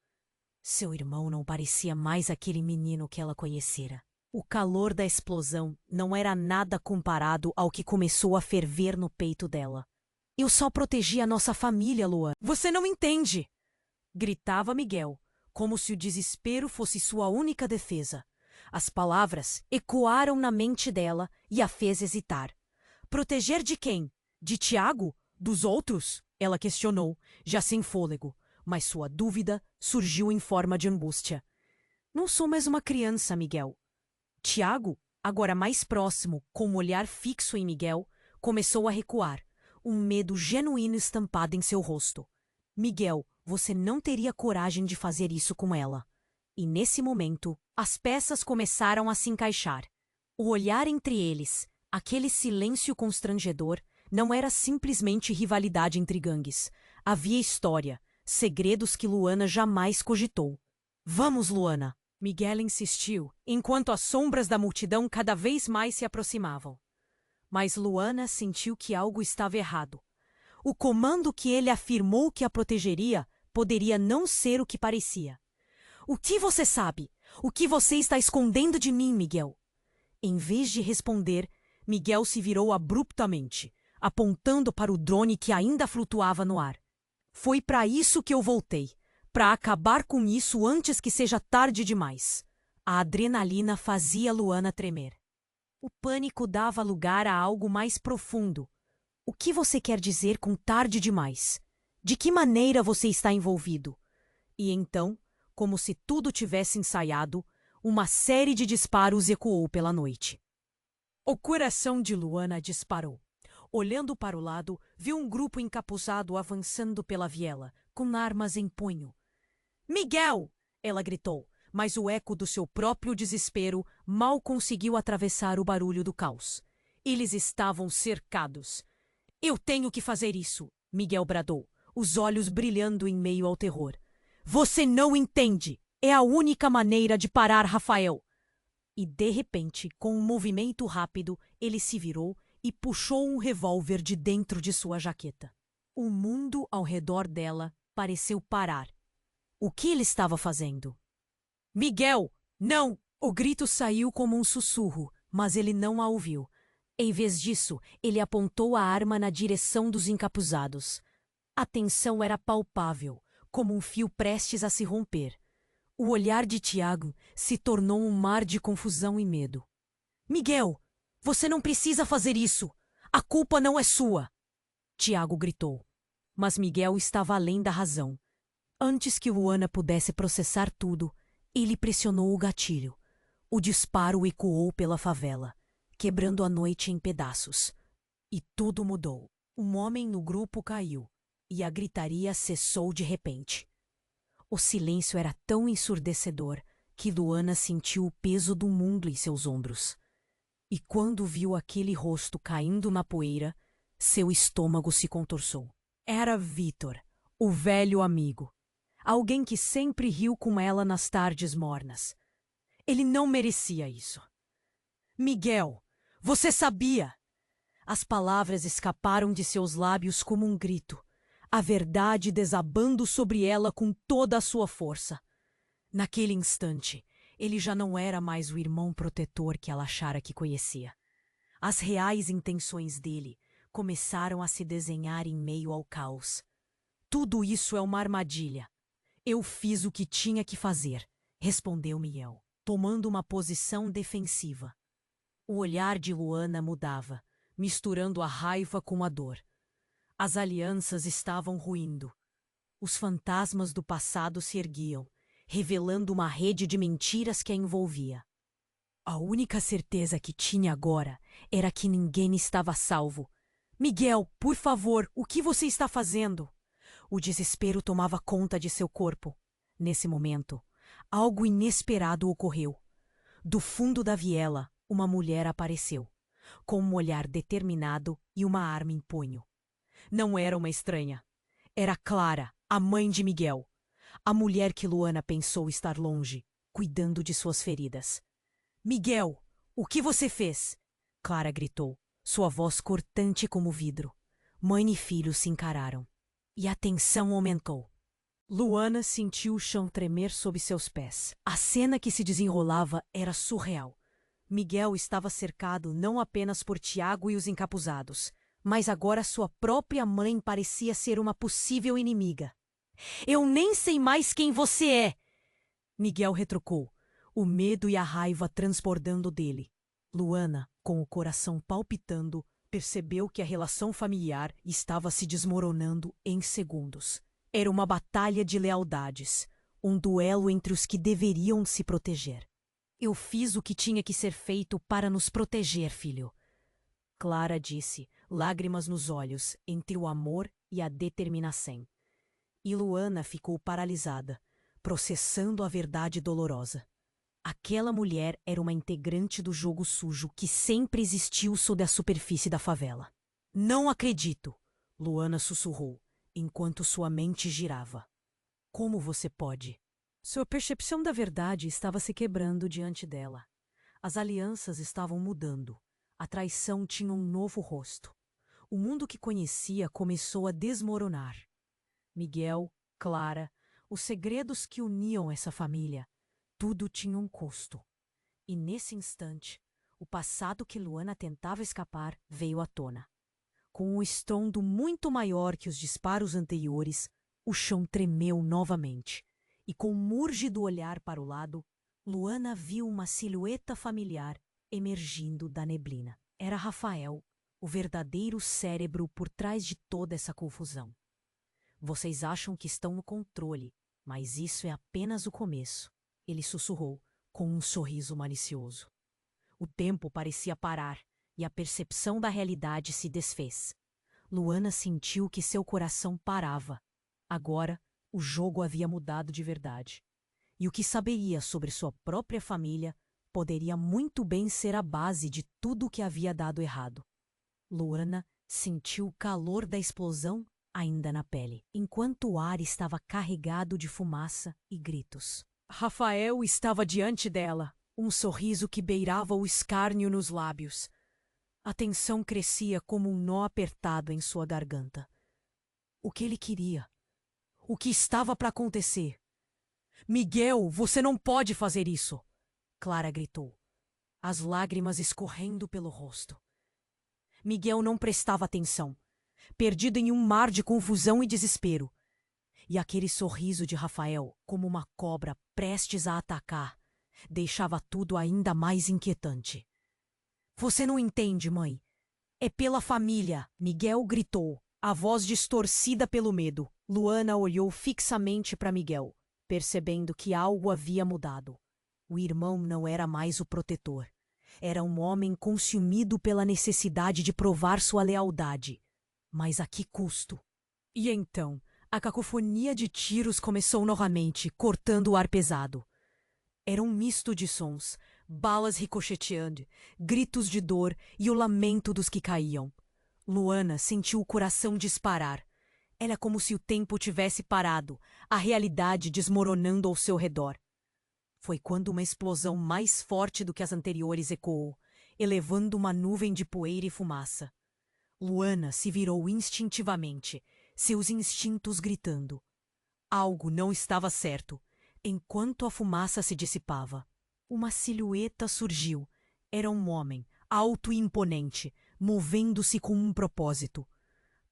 S1: Seu irmão não parecia mais aquele menino que ela conhecera. O calor da explosão não era nada comparado ao que começou a ferver no peito dela. Eu só protegi a nossa família, Luana. Você não entende! Gritava Miguel, como se o desespero fosse sua única defesa. As palavras ecoaram na mente dela e a fez hesitar. Proteger de quem? De Tiago? Dos outros? Ela questionou, já sem fôlego, mas sua dúvida surgiu em forma de angústia. Não sou mais uma criança, Miguel. Tiago, agora mais próximo, com um olhar fixo em Miguel, começou a recuar, um medo genuíno estampado em seu rosto. Miguel, você não teria coragem de fazer isso com ela. E nesse momento, as peças começaram a se encaixar. O olhar entre eles, aquele silêncio constrangedor, não era simplesmente rivalidade entre gangues. Havia história, segredos que Luana jamais cogitou. Vamos, Luana! Miguel insistiu, enquanto as sombras da multidão cada vez mais se aproximavam. Mas Luana sentiu que algo estava errado. O comando que ele afirmou que a protegeria poderia não ser o que parecia. O que você sabe? O que você está escondendo de mim, Miguel? Em vez de responder, Miguel se virou abruptamente, apontando para o drone que ainda flutuava no ar. Foi para isso que eu voltei, para acabar com isso antes que seja tarde demais. A adrenalina fazia Luana tremer. O pânico dava lugar a algo mais profundo. O que você quer dizer com tarde demais? De que maneira você está envolvido? E então, como se tudo tivesse ensaiado, uma série de disparos ecoou pela noite. O coração de Luana disparou. Olhando para o lado, viu um grupo encapuzado avançando pela viela, com armas em punho. Miguel! Ela gritou, mas o eco do seu próprio desespero mal conseguiu atravessar o barulho do caos. Eles estavam cercados. Eu tenho que fazer isso, Miguel bradou, os olhos brilhando em meio ao terror. Você não entende! É a única maneira de parar Rafael! E, de repente, com um movimento rápido, ele se virou e puxou um revólver de dentro de sua jaqueta. O mundo ao redor dela pareceu parar. O que ele estava fazendo? Miguel! Não! O grito saiu como um sussurro, mas ele não a ouviu. Em vez disso, ele apontou a arma na direção dos encapuzados. A tensão era palpável, como um fio prestes a se romper. O olhar de Tiago se tornou um mar de confusão e medo. Miguel, você não precisa fazer isso! A culpa não é sua! Tiago gritou. Mas Miguel estava além da razão. Antes que Luana pudesse processar tudo, ele pressionou o gatilho. O disparo ecoou pela favela, quebrando a noite em pedaços. E tudo mudou. Um homem no grupo caiu, e a gritaria cessou de repente. O silêncio era tão ensurdecedor que Luana sentiu o peso do mundo em seus ombros. E quando viu aquele rosto caindo na poeira, seu estômago se contorceu. Era Vitor, o velho amigo. Alguém que sempre riu com ela nas tardes mornas. Ele não merecia isso. Miguel, você sabia! As palavras escaparam de seus lábios como um grito, a verdade desabando sobre ela com toda a sua força. Naquele instante, ele já não era mais o irmão protetor que ela achara que conhecia. As reais intenções dele começaram a se desenhar em meio ao caos. Tudo isso é uma armadilha. Eu fiz o que tinha que fazer, respondeu Miguel, tomando uma posição defensiva. O olhar de Luana mudava, misturando a raiva com a dor. As alianças estavam ruindo. Os fantasmas do passado se erguiam, revelando uma rede de mentiras que a envolvia. A única certeza que tinha agora era que ninguém estava salvo. Miguel, por favor, o que você está fazendo? O desespero tomava conta de seu corpo. Nesse momento, algo inesperado ocorreu. Do fundo da viela, uma mulher apareceu, com um olhar determinado e uma arma em punho. Não era uma estranha. Era Clara, a mãe de Miguel. A mulher que Luana pensou estar longe, cuidando de suas feridas. Miguel, o que você fez? Clara gritou, sua voz cortante como vidro. Mãe e filho se encararam. E a tensão aumentou. Luana sentiu o chão tremer sob seus pés. A cena que se desenrolava era surreal. Miguel estava cercado não apenas por Tiago e os encapuzados, mas agora sua própria mãe parecia ser uma possível inimiga. Eu nem sei mais quem você é! Miguel retrucou, o medo e a raiva transbordando dele. Luana, com o coração palpitando, percebeu que a relação familiar estava se desmoronando em segundos. Era uma batalha de lealdades, um duelo entre os que deveriam se proteger. Eu fiz o que tinha que ser feito para nos proteger, filho. Clara disse, lágrimas nos olhos, entre o amor e a determinação. E Luana ficou paralisada, processando a verdade dolorosa. Aquela mulher era uma integrante do jogo sujo que sempre existiu sob a superfície da favela. Não acredito, Luana sussurrou, enquanto sua mente girava. Como você pode? Sua percepção da verdade estava se quebrando diante dela. As alianças estavam mudando. A traição tinha um novo rosto. O mundo que conhecia começou a desmoronar. Miguel, Clara, os segredos que uniam essa família, tudo tinha um custo. E nesse instante, o passado que Luana tentava escapar veio à tona. Com um estrondo muito maior que os disparos anteriores, o chão tremeu novamente. E com um múrgido olhar para o lado, Luana viu uma silhueta familiar emergindo da neblina. Era Rafael, o verdadeiro cérebro por trás de toda essa confusão. Vocês acham que estão no controle, mas isso é apenas o começo, ele sussurrou, com um sorriso malicioso. O tempo parecia parar e a percepção da realidade se desfez. Luana sentiu que seu coração parava. Agora, o jogo havia mudado de verdade. E o que saberia sobre sua própria família poderia muito bem ser a base de tudo o que havia dado errado. Luana sentiu o calor da explosão ainda na pele, enquanto o ar estava carregado de fumaça e gritos. Rafael estava diante dela, um sorriso que beirava o escárnio nos lábios. A tensão crescia como um nó apertado em sua garganta. O que ele queria? O que estava para acontecer? Miguel, você não pode fazer isso! Clara gritou, as lágrimas escorrendo pelo rosto. Miguel não prestava atenção, perdido em um mar de confusão e desespero. E aquele sorriso de Rafael, como uma cobra prestes a atacar, deixava tudo ainda mais inquietante. Você não entende, mãe. É pela família, Miguel gritou, a voz distorcida pelo medo. Luana olhou fixamente para Miguel, percebendo que algo havia mudado. O irmão não era mais o protetor. Era um homem consumido pela necessidade de provar sua lealdade. Mas a que custo? E então, a cacofonia de tiros começou novamente, cortando o ar pesado. Era um misto de sons, balas ricocheteando, gritos de dor e o lamento dos que caíam. Luana sentiu o coração disparar. Era como se o tempo tivesse parado, a realidade desmoronando ao seu redor. Foi quando uma explosão mais forte do que as anteriores ecoou, elevando uma nuvem de poeira e fumaça. Luana se virou instintivamente, seus instintos gritando. Algo não estava certo. Enquanto a fumaça se dissipava, uma silhueta surgiu. Era um homem, alto e imponente, movendo-se com um propósito.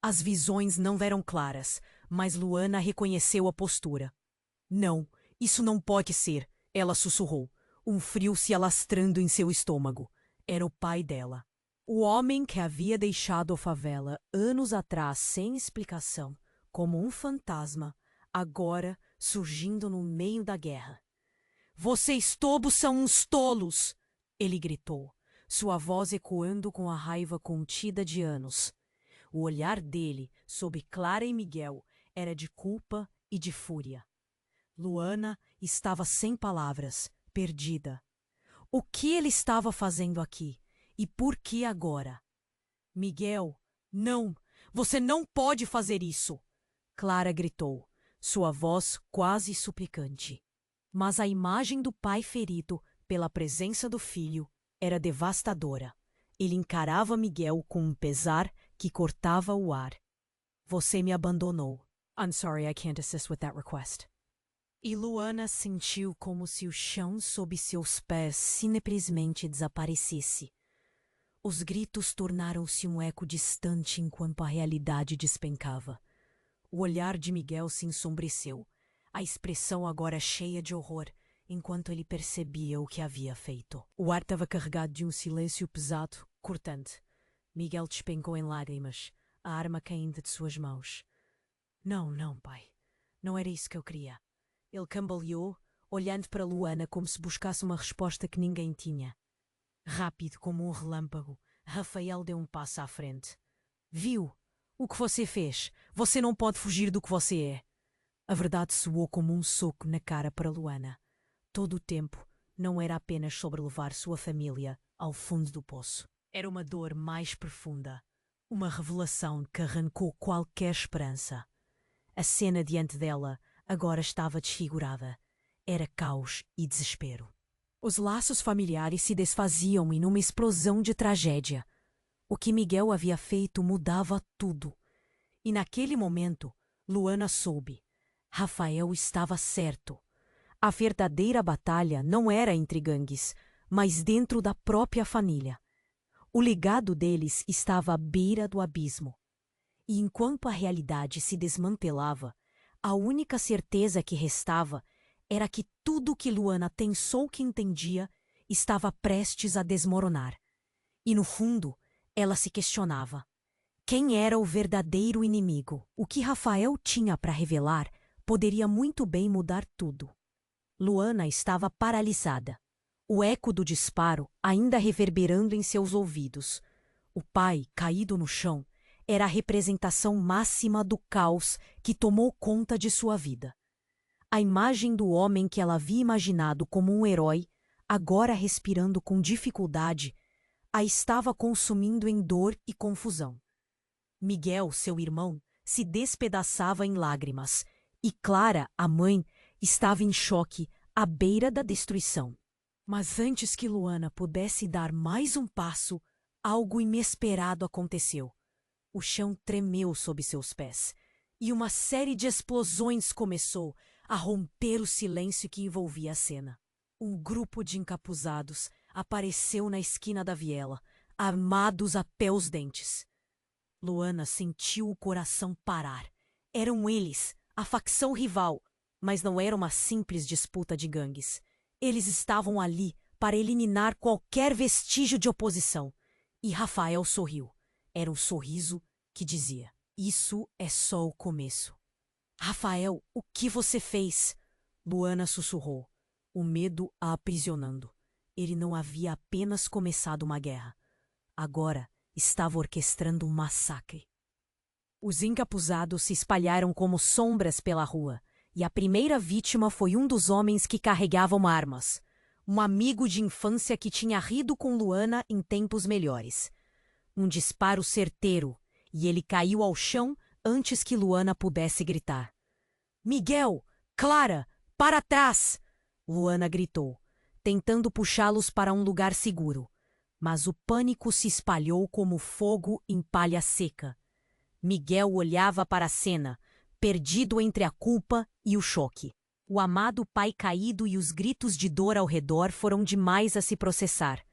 S1: As visões não eram claras, mas Luana reconheceu a postura. Não, isso não pode ser, ela sussurrou, um frio se alastrando em seu estômago. Era o pai dela. O homem que havia deixado a favela anos atrás sem explicação, como um fantasma, agora surgindo no meio da guerra. Vocês todos são uns tolos! Ele gritou, sua voz ecoando com a raiva contida de anos. O olhar dele, sob Clara e Miguel, era de culpa e de fúria. Luana estava sem palavras, perdida. O que ele estava fazendo aqui? E por que agora? Miguel, não! Você não pode fazer isso! Clara gritou, sua voz quase suplicante. Mas a imagem do pai ferido pela presença do filho era devastadora. Ele encarava Miguel com um pesar que cortava o ar. Você me abandonou. I'm sorry I can't assist with that request. E Luana sentiu como se o chão sob seus pés simplesmente desaparecesse. Os gritos tornaram-se um eco distante enquanto a realidade despencava. O olhar de Miguel se ensombreceu, a expressão agora cheia de horror, enquanto ele percebia o que havia feito. O ar estava carregado de um silêncio pesado, cortante. Miguel despencou em lágrimas, a arma caindo de suas mãos. Não, não, pai. Não era isso que eu queria. Ele cambaleou, olhando para Luana como se buscasse uma resposta que ninguém tinha. Rápido como um relâmpago, Rafael deu um passo à frente. Viu? O que você fez? Você não pode fugir do que você é. A verdade soou como um soco na cara para Luana. Todo o tempo não era apenas sobre levar sua família ao fundo do poço. Era uma dor mais profunda. Uma revelação que arrancou qualquer esperança. A cena diante dela agora estava desfigurada. Era caos e desespero. Os laços familiares se desfaziam em uma explosão de tragédia. O que Miguel havia feito mudava tudo. E naquele momento, Luana soube. Rafael estava certo. A verdadeira batalha não era entre gangues, mas dentro da própria família. O legado deles estava à beira do abismo. E enquanto a realidade se desmantelava, a única certeza que restava era que tudo que Luana pensou que entendia estava prestes a desmoronar. E no fundo, ela se questionava. Quem era o verdadeiro inimigo? O que Rafael tinha para revelar poderia muito bem mudar tudo. Luana estava paralisada, o eco do disparo ainda reverberando em seus ouvidos. O pai, caído no chão, era a representação máxima do caos que tomou conta de sua vida. A imagem do homem que ela havia imaginado como um herói, agora respirando com dificuldade, a estava consumindo em dor e confusão. Miguel, seu irmão, se despedaçava em lágrimas, e Clara, a mãe, estava em choque, à beira da destruição. Mas antes que Luana pudesse dar mais um passo, algo inesperado aconteceu. O chão tremeu sob seus pés, e uma série de explosões começou a romper o silêncio que envolvia a cena. Um grupo de encapuzados apareceu na esquina da viela, armados até os dentes. Luana sentiu o coração parar. Eram eles, a facção rival, mas não era uma simples disputa de gangues. Eles estavam ali para eliminar qualquer vestígio de oposição. E Rafael sorriu. Era um sorriso que dizia: isso é só o começo. Rafael, o que você fez? Luana sussurrou, o medo a aprisionando. Ele não havia apenas começado uma guerra. Agora estava orquestrando um massacre. Os encapuzados se espalharam como sombras pela rua, e a primeira vítima foi um dos homens que carregavam armas. Um amigo de infância que tinha rido com Luana em tempos melhores. Um disparo certeiro, e ele caiu ao chão antes que Luana pudesse gritar. Miguel! Clara! Para trás! Luana gritou, tentando puxá-los para um lugar seguro. Mas o pânico se espalhou como fogo em palha seca. Miguel olhava para a cena, perdido entre a culpa e o choque. O amado pai caído e os gritos de dor ao redor foram demais a se processar.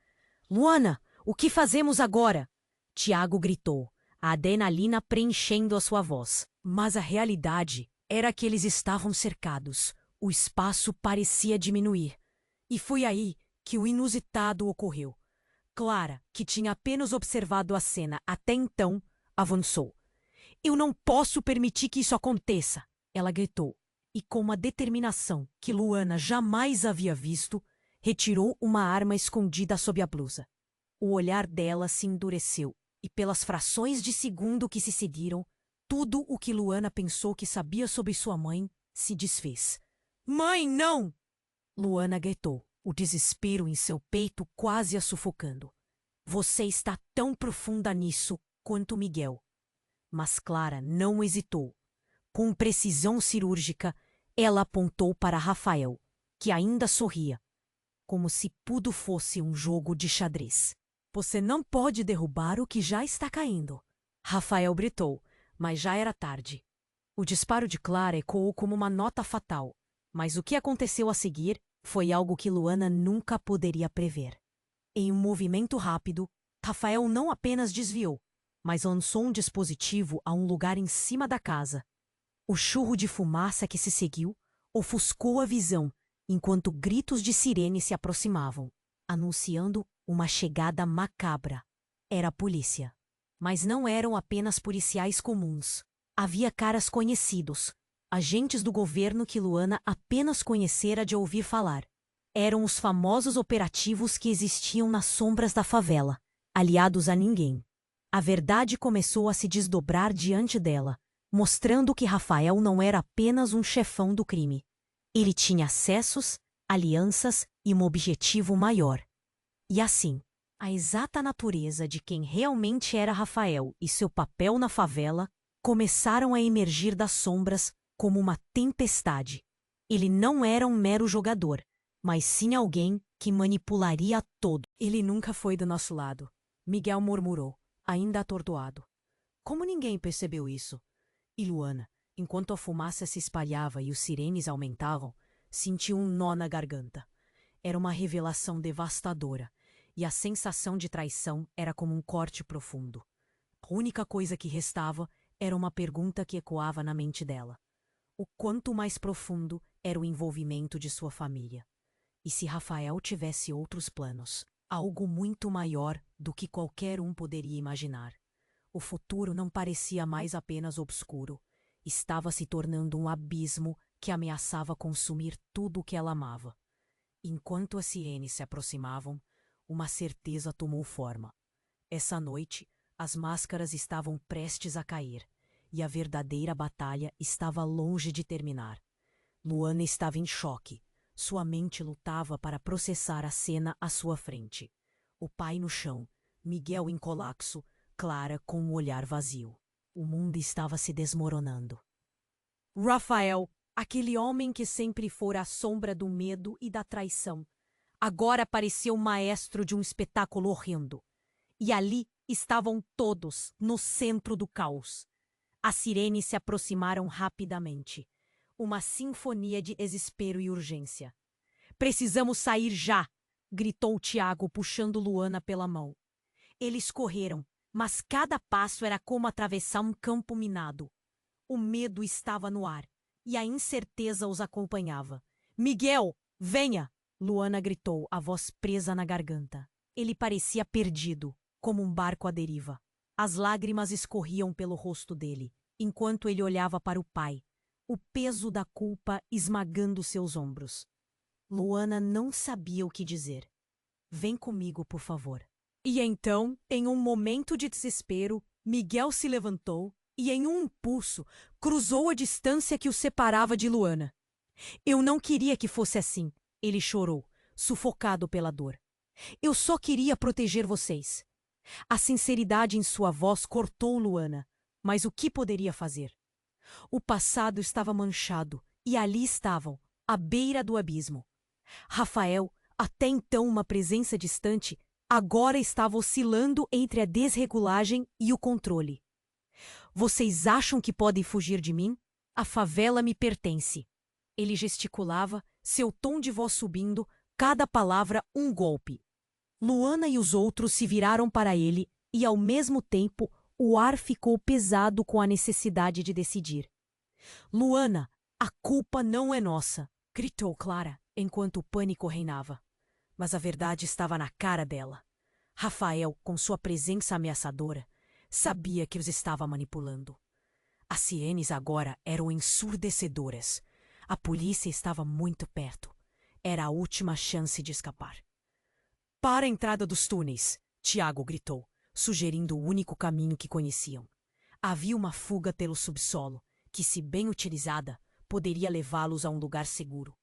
S1: Luana, o que fazemos agora? Tiago gritou, a adrenalina preenchendo a sua voz. Mas a realidade era que eles estavam cercados. O espaço parecia diminuir. E foi aí que o inusitado ocorreu. Clara, que tinha apenas observado a cena até então, avançou. Eu não posso permitir que isso aconteça, ela gritou, e com uma determinação que Luana jamais havia visto, retirou uma arma escondida sob a blusa. O olhar dela se endureceu, e pelas frações de segundo que se seguiram, tudo o que Luana pensou que sabia sobre sua mãe se desfez. Mãe, não! Luana gritou, o desespero em seu peito quase a sufocando. Você está tão profunda nisso quanto Miguel. Mas Clara não hesitou. Com precisão cirúrgica, ela apontou para Rafael, que ainda sorria, como se tudo fosse um jogo de xadrez. Você não pode derrubar o que já está caindo. Rafael gritou, mas já era tarde. O disparo de Clara ecoou como uma nota fatal, mas o que aconteceu a seguir foi algo que Luana nunca poderia prever. Em um movimento rápido, Rafael não apenas desviou, mas lançou um dispositivo a um lugar em cima da casa. O churro de fumaça que se seguiu ofuscou a visão, enquanto gritos de sirene se aproximavam, anunciando uma chegada macabra. Era a polícia. Mas não eram apenas policiais comuns. Havia caras conhecidos, agentes do governo que Luana apenas conhecera de ouvir falar. Eram os famosos operativos que existiam nas sombras da favela, aliados a ninguém. A verdade começou a se desdobrar diante dela, mostrando que Rafael não era apenas um chefão do crime. Ele tinha acessos, alianças e um objetivo maior. E assim, a exata natureza de quem realmente era Rafael e seu papel na favela começaram a emergir das sombras como uma tempestade. Ele não era um mero jogador, mas sim alguém que manipularia todo. Ele nunca foi do nosso lado, Miguel murmurou, ainda atordoado. Como ninguém percebeu isso? E Luana, enquanto a fumaça se espalhava e os sirenes aumentavam, sentiu um nó na garganta. Era uma revelação devastadora, e a sensação de traição era como um corte profundo. A única coisa que restava era uma pergunta que ecoava na mente dela. O quanto mais profundo era o envolvimento de sua família? E se Rafael tivesse outros planos? Algo muito maior do que qualquer um poderia imaginar. O futuro não parecia mais apenas obscuro. Estava se tornando um abismo que ameaçava consumir tudo o que ela amava. Enquanto as sirenes se aproximavam, uma certeza tomou forma. Essa noite, as máscaras estavam prestes a cair, e a verdadeira batalha estava longe de terminar. Luana estava em choque. Sua mente lutava para processar a cena à sua frente. O pai no chão, Miguel em colapso, Clara com um olhar vazio. O mundo estava se desmoronando. Rafael, aquele homem que sempre fora a sombra do medo e da traição, agora parecia o maestro de um espetáculo horrendo. E ali estavam todos, no centro do caos. As sirenes se aproximaram rapidamente. Uma sinfonia de desespero e urgência. "Precisamos sair já!" gritou Tiago, puxando Luana pela mão. Eles correram, mas cada passo era como atravessar um campo minado. O medo estava no ar, e a incerteza os acompanhava. "Miguel, venha!" Luana gritou, a voz presa na garganta. Ele parecia perdido, como um barco à deriva. As lágrimas escorriam pelo rosto dele, enquanto ele olhava para o pai, o peso da culpa esmagando seus ombros. Luana não sabia o que dizer. "Vem comigo, por favor." E então, em um momento de desespero, Miguel se levantou e, em um impulso, cruzou a distância que o separava de Luana. "Eu não queria que fosse assim," ele chorou, sufocado pela dor. "Eu só queria proteger vocês." A sinceridade em sua voz cortou Luana, mas o que poderia fazer? O passado estava manchado e ali estavam, à beira do abismo. Rafael, até então uma presença distante, agora estava oscilando entre a desregulagem e o controle. "Vocês acham que podem fugir de mim? A favela me pertence." Ele gesticulava, seu tom de voz subindo, cada palavra um golpe. Luana e os outros se viraram para ele e, ao mesmo tempo, o ar ficou pesado com a necessidade de decidir. "Luana, a culpa não é nossa," gritou Clara, enquanto o pânico reinava. Mas a verdade estava na cara dela. Rafael, com sua presença ameaçadora, sabia que os estava manipulando. As sirenes agora eram ensurdecedoras. A polícia estava muito perto. Era a última chance de escapar. "Para a entrada dos túneis!" Tiago gritou, sugerindo o único caminho que conheciam. Havia uma fuga pelo subsolo, que, se bem utilizada, poderia levá-los a um lugar seguro.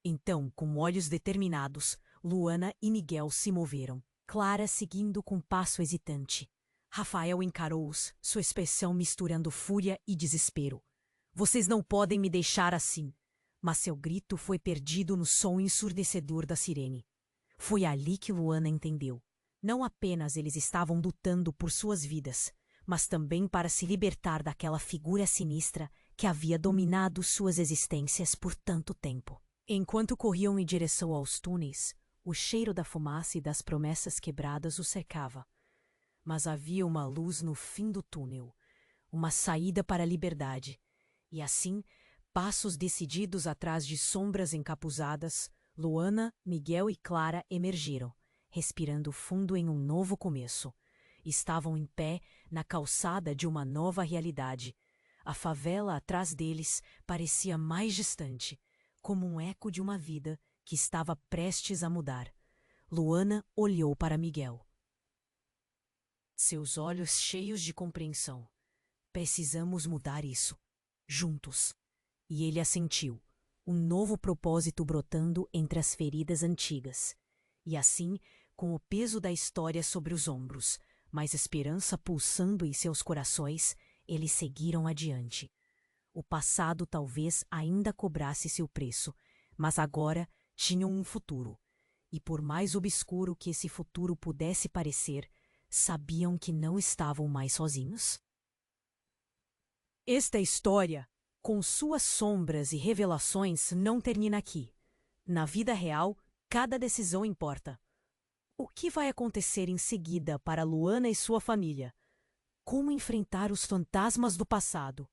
S1: Então, com olhos determinados, Luana e Miguel se moveram, Clara seguindo com passo hesitante. Rafael encarou-os, sua expressão misturando fúria e desespero. "Vocês não podem me deixar assim." Mas seu grito foi perdido no som ensurdecedor da sirene. Foi ali que Luana entendeu. Não apenas eles estavam lutando por suas vidas, mas também para se libertar daquela figura sinistra que havia dominado suas existências por tanto tempo. Enquanto corriam em direção aos túneis, o cheiro da fumaça e das promessas quebradas os cercava. Mas havia uma luz no fim do túnel, uma saída para a liberdade. E assim, passos decididos atrás de sombras encapuzadas, Luana, Miguel e Clara emergiram, respirando fundo em um novo começo. Estavam em pé na calçada de uma nova realidade. A favela atrás deles parecia mais distante, como um eco de uma vida que estava prestes a mudar. Luana olhou para Miguel. Seus olhos cheios de compreensão. "Precisamos mudar isso. Juntos." E ele assentiu, um novo propósito brotando entre as feridas antigas. E assim, com o peso da história sobre os ombros, mas esperança pulsando em seus corações, eles seguiram adiante. O passado talvez ainda cobrasse seu preço, mas agora tinham um futuro. E por mais obscuro que esse futuro pudesse parecer, sabiam que não estavam mais sozinhos. Esta história, com suas sombras e revelações, não termina aqui. Na vida real, cada decisão importa. O que vai acontecer em seguida para Luana e sua família? Como enfrentar os fantasmas do passado?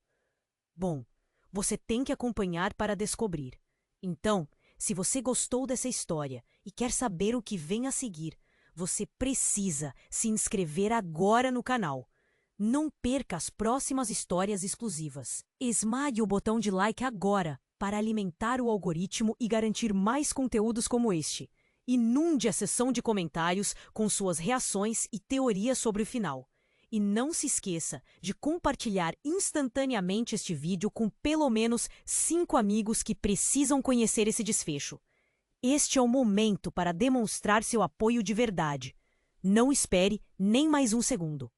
S1: Bom, você tem que acompanhar para descobrir. Então, Se você gostou dessa história e quer saber o que vem a seguir, você precisa se inscrever agora no canal. Não perca as próximas histórias exclusivas. Esmague o botão de like agora para alimentar o algoritmo e garantir mais conteúdos como este. Inunde a seção de comentários com suas reações e teorias sobre o final. E não se esqueça de compartilhar instantaneamente este vídeo com pelo menos 5 amigos que precisam conhecer esse desfecho. Este é o momento para demonstrar seu apoio de verdade. Não espere nem mais um segundo.